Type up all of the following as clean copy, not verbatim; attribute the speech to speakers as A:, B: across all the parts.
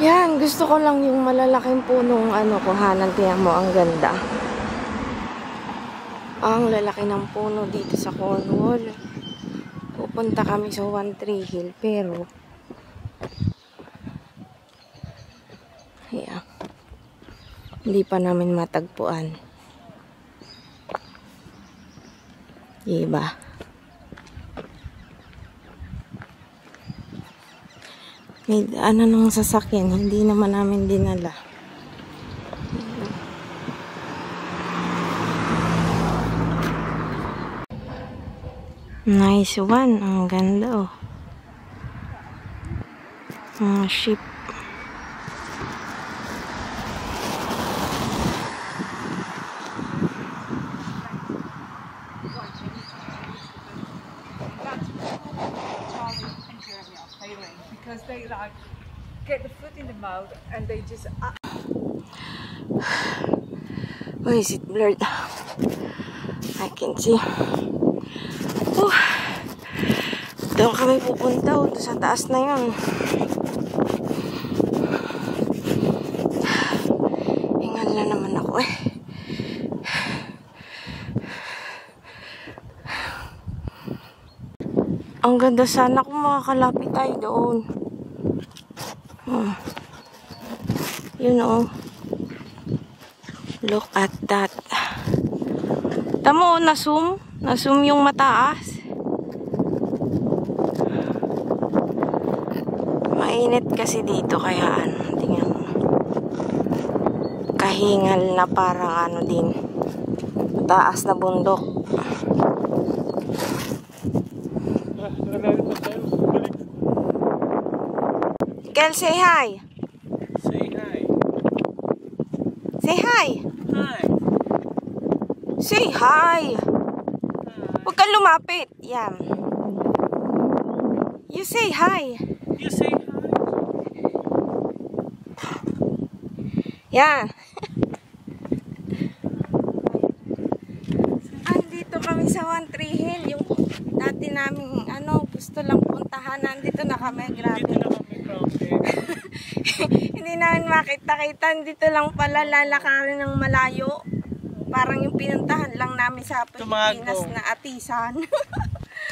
A: Yan, gusto ko lang yung malalaking punong kuhanan. Tiyan mo, ang ganda. Ang lalaki ng puno dito sa Cornwall. Pupunta kami sa One Tree Hill, pero yeah, hindi pa namin matagpuan. Diba? May nung sasakyan, hindi naman namin dinala. Nice one. Ang ganda, oh. Mga ship.
B: Because they like get the foot in the mouth and they just
A: Why is it blurred? I can see. Doon kami pupunta, sa taas na yun. Hingal na naman ako eh. Ang ganda, sana kung makakalapit tayo doon. You know, look at that. Tamo, na-zoom yung mataas. Mainit kasi dito, kaya tingnan mo. Kahingal na parang din. Mataas na bundok. Kel, say hi.
C: Say hi.
A: Say hi.
C: Hi.
A: Say hi. Huwag kang lumapit. Yan. You say hi.
C: You say hi.
A: Yan. Andito kami sa One Tree Hill. Yung dati namin, gusto lang puntahan. Nandito na kami. Grabe.
C: Dito na kami, grabe.
A: Hindi namin makita-kita. Dito lang pala lalakarin ng malayo. Parang yung pinuntahan lang namin sa Pilipinas na Atisan.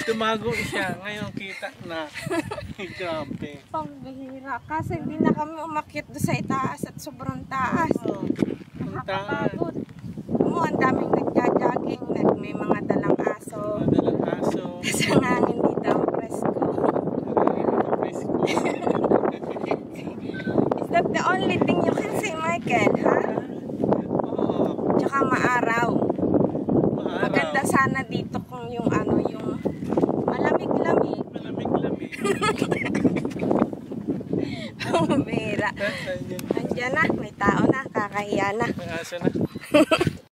C: Tumago siya. Ngayon kita na. Grabe.
A: Pambihira. Kasi hindi na kami umakyat doon sa itaas at sobrang taas. Nakakapagod. Ang daming nagja-jogging. May mga dalang aso.
C: Dalang aso.
A: Kasi ang hangin dito ang presko. Is that the only thing you can say, Michael? Ha? Tsaka maaraw. Maganda sana dito kung yung yung malamig-lamig.
C: Malamig-lamig.
A: Pambihira. Andiyan na. May tao na. Kakahiya na.
C: May aso na.